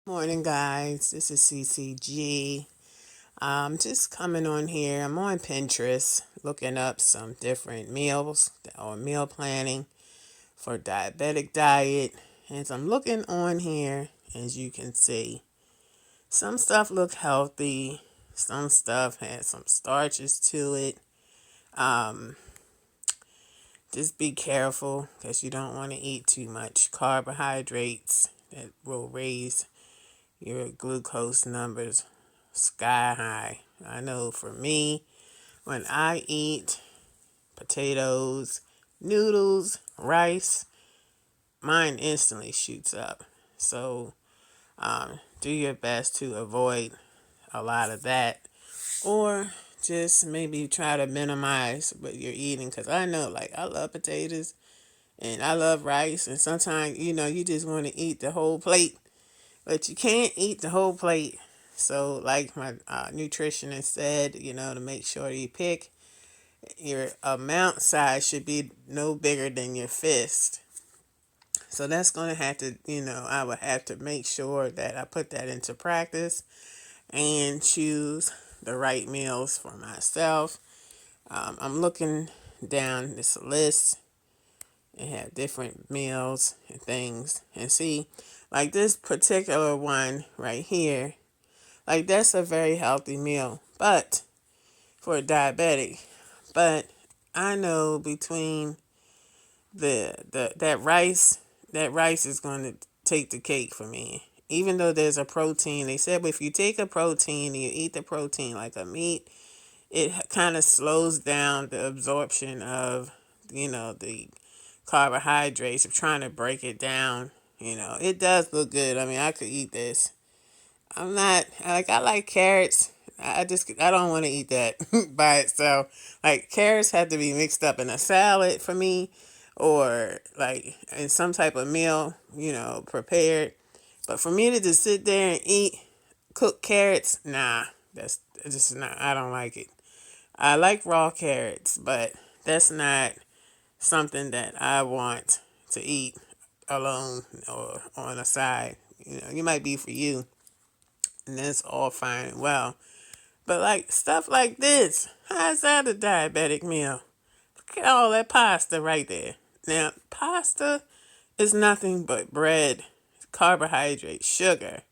Morning, guys. This is CeeCeeG. Just coming on here. I'm on Pinterest looking up some different meals or meal planning for diabetic diet. As I'm looking on here, as you can see, some stuff look healthy. Some stuff has some starches to it. Um, just be careful because you don't want to eat too much carbohydrates that will raise your glucose numbers sky high. I know for me, when I eat potatoes, noodles, rice, mine instantly shoots up. So do your best to avoid a lot of that, or just maybe try to minimize what you're eating. Because I know, like, I love potatoes and I love rice, and sometimes you just want to eat the whole plate, but you can't eat the whole plate. So, like my nutritionist said, to make sure you pick your amount size should be no bigger than your fist. So that's going to have to, I would have to make sure that I put that into practice and choose the right meals for myself. I'm looking down this list and have different meals and things and see, like this particular one right here, like that's a very healthy meal, but for a diabetic. But I know between the that rice is going to take the cake for me. Even though there's a protein, they said if you take a protein and you eat the protein like a meat, it kind of slows down the absorption of the carbohydrates of trying to break it down. It does look good. I mean, I could eat this. I'm not like, I like carrots. I don't want to eat that by itself. Like, carrots have to be mixed up in a salad for me, or like in some type of meal, prepared. But for me to just sit there and eat cooked carrots, nah, that's just not. I don't like it. I like raw carrots, but that's not something that I want to eat alone or on a side. You might be for you, and that's all fine and well. But like stuff like this, how's that a diabetic meal? Look at all that pasta right there. Now, pasta is nothing but bread, carbohydrate, sugar.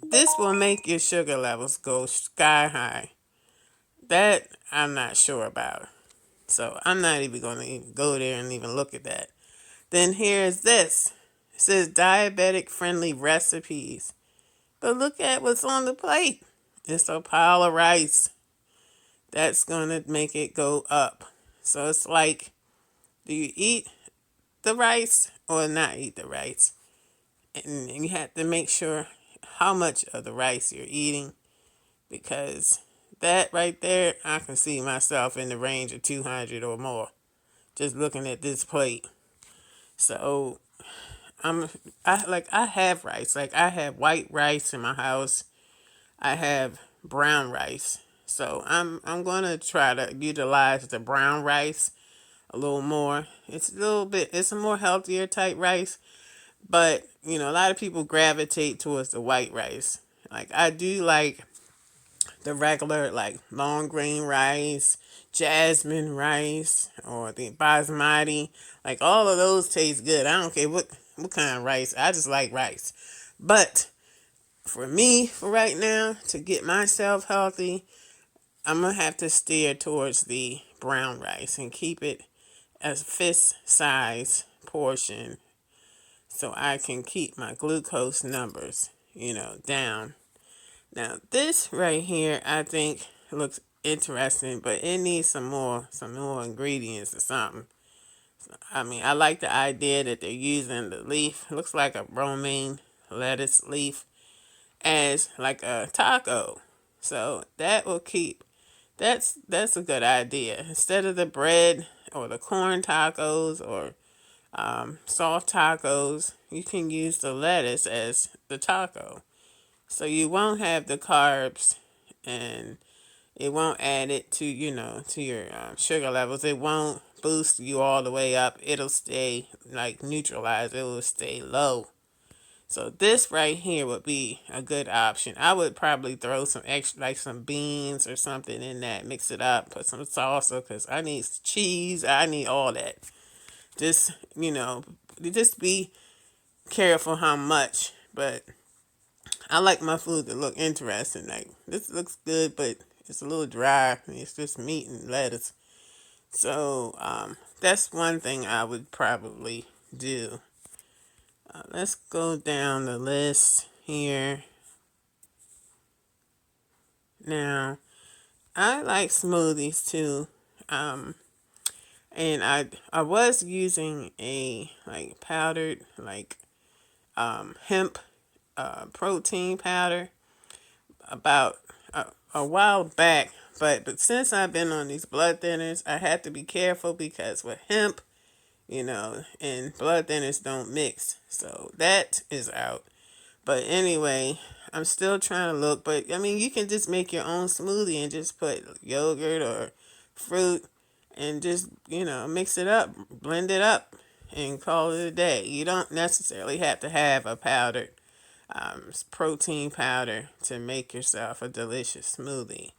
This will make your sugar levels go sky high. That I'm not sure about. So I'm not even going to even go there and even look at that. Then here's this. It says diabetic friendly recipes. But look at what's on the plate. It's a pile of rice. That's going to make it go up. So it's like, do you eat the rice or not eat the rice? And you have to make sure how much of the rice you're eating, because that right there, I can see myself in the range of 200 or more just looking at this plate. So I have rice. Like, I have white rice in my house. I have brown rice. So I'm gonna try to utilize the brown rice a little more. It's a more healthier type rice, but a lot of people gravitate towards the white rice. Like, I do like the regular, like, long grain rice, jasmine rice, or the basmati. Like, all of those taste good. I don't care what kind of rice. I just like rice. But for me, for right now, to get myself healthy, I'm gonna have to steer towards the brown rice and keep it as fist size portion, so I can keep my glucose numbers, down. Now, this right here, I think looks interesting, but it needs some more ingredients or something. I mean, I like the idea that they're using the leaf. It looks like a romaine lettuce leaf as like a taco. So that will keep. That's a good idea. Instead of the bread or the corn tacos or soft tacos, you can use the lettuce as the taco. So you won't have the carbs, and it won't add it to your sugar levels. It won't boost you all the way up. It'll stay like neutralized. It will stay low. So this right here would be a good option. I would probably throw some extra, like some beans or something in that, mix it up, put some salsa, because I need cheese, I need all that. Just, just be careful how much, but I like my food to look interesting. Like, this looks good, but it's a little dry. It's just meat and lettuce. So, that's one thing I would probably do. Let's go down the list here. Now, I like smoothies too. And I was using a like powdered like hemp protein powder about a while back, but since I've been on these blood thinners, I had to be careful because with hemp, and blood thinners don't mix, so that is out. But anyway, I'm still trying to look, but I mean, you can just make your own smoothie and just put yogurt or fruit and just, mix it up, blend it up, and call it a day. You don't necessarily have to have a powdered protein powder to make yourself a delicious smoothie.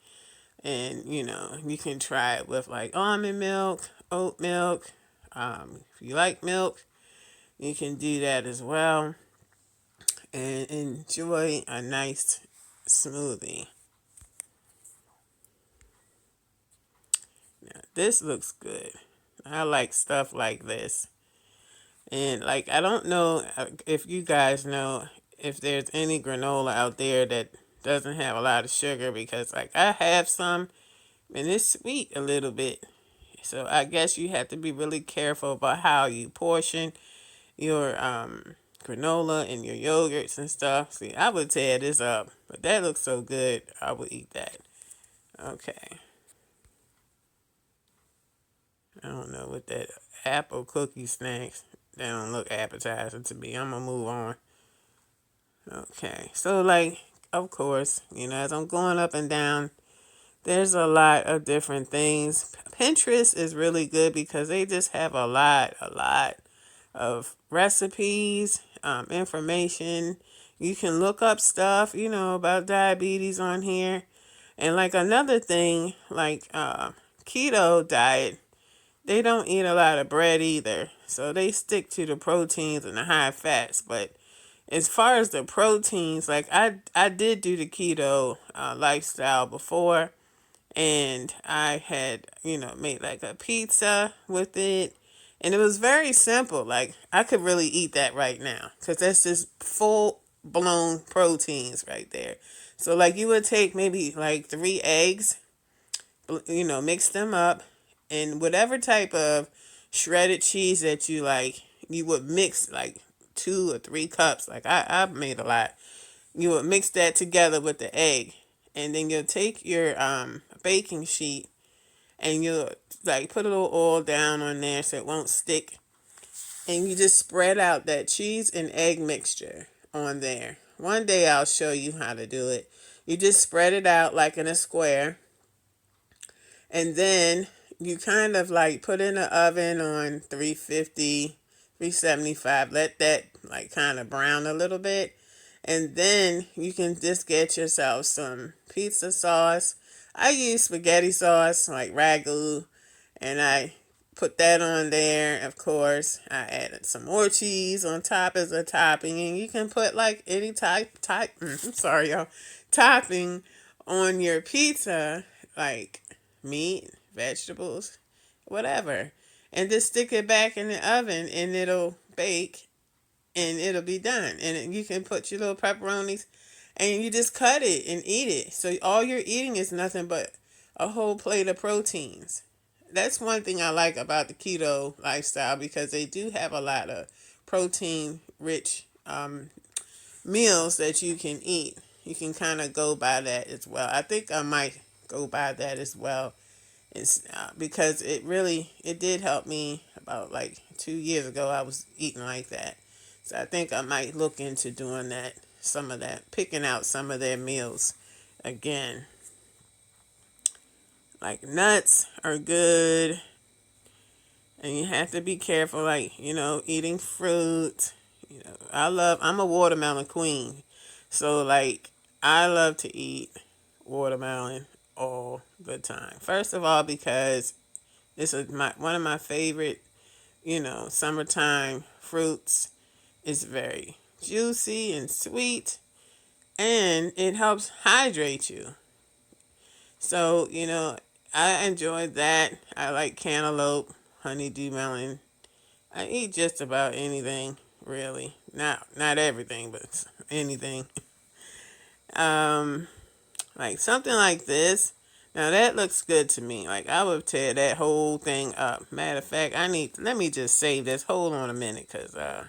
And, you can try it with like almond milk, oat milk. If you like milk, you can do that as well and enjoy a nice smoothie. Now, this looks good. I like stuff like this. And like, I don't know if you guys know if there's any granola out there that doesn't have a lot of sugar, because like I have some and it's sweet a little bit. So I guess you have to be really careful about how you portion your granola and your yogurts and stuff. See, I would tear this up, but that looks so good. I would eat that. Okay. I don't know what that apple cookie snacks. They don't look appetizing to me. I'm gonna move on. Okay. So like, of course, as I'm going up and down, there's a lot of different things. Pinterest is really good because they just have a lot of recipes, information. You can look up stuff, about diabetes on here. And like another thing, like keto diet, they don't eat a lot of bread either. So they stick to the proteins and the high fats. But as far as the proteins, like I did do the keto lifestyle before, and I had, made like a pizza with it. And it was very simple. Like, I could really eat that right now because that's just full blown proteins right there. So, like, you would take maybe like 3 eggs, mix them up, and whatever type of shredded cheese that you like, you would mix like 2 or 3 cups. Like, I made a lot. You would mix that together with the egg, and then you'll take your baking sheet and you'll like put a little oil down on there so it won't stick, and you just spread out that cheese and egg mixture on there. One day I'll show you how to do it. You just spread it out like in a square, and then you kind of like put in the oven on 350, 375. Let that like kind of brown a little bit. And then you can just get yourself some pizza sauce. I use spaghetti sauce like ragu, and I put that on there. Of course, I added some more cheese on top as a topping, and you can put like any I'm sorry, y'all, topping on your pizza, like meat, vegetables, whatever, and just stick it back in the oven, and it'll bake, and it'll be done. And you can put your little pepperonis, and you just cut it and eat it. So all you're eating is nothing but a whole plate of proteins. That's one thing I like about the keto lifestyle, because they do have a lot of protein rich meals that you can eat. You can kind of go by that as well. I think I might go by that as well. It's because it did help me. About like 2 years ago, I was eating like that. So I think I might look into doing that, some of that, picking out some of their meals again. Like nuts are good, and you have to be careful, like, eating fruit, I'm a watermelon queen. So, like, I love to eat watermelon all the time. First of all, because this is one of my favorite, summertime fruits. It's very juicy and sweet, and it helps hydrate you. So, I enjoy that. I like cantaloupe, honeydew melon. I eat just about anything, really. Not everything, but anything. Um, like something like this. Now that looks good to me. Like I would tear that whole thing up. Matter of fact, let me just save this. Hold on a minute, cause I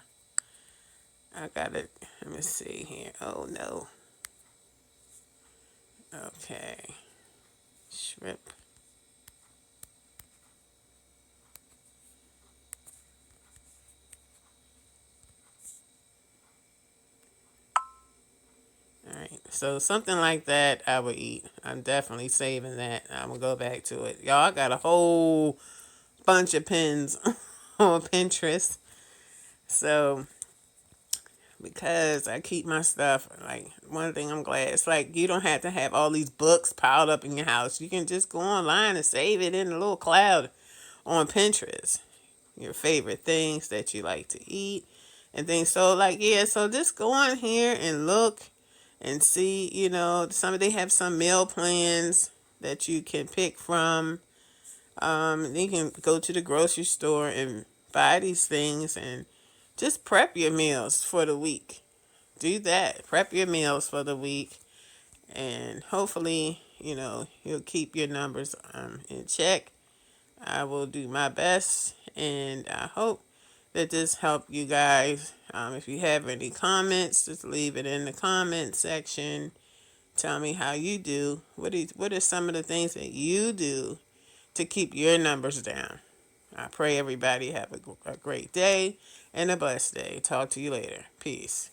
got it. Let me see here. Oh no. Okay. Shrimp. All right. So something like that I would eat. I'm definitely saving that. I'm gonna go back to it. Y'all, I got a whole bunch of pins on Pinterest. So because I keep my stuff, like one thing I'm glad, it's like you don't have to have all these books piled up in your house. You can just go online and save it in a little cloud on Pinterest. Your favorite things that you like to eat and things. So like, yeah, so just go on here and look and see, some they have some meal plans that you can pick from. You can go to the grocery store and buy these things and just prep your meals for the week. Do that. Prep your meals for the week, and hopefully, you'll keep your numbers in check. I will do my best, and I hope that this helped you guys. If you have any comments, just leave it in the comment section. Tell me how you do. What are some of the things that you do to keep your numbers down? I pray everybody have a great day and a blessed day. Talk to you later. Peace.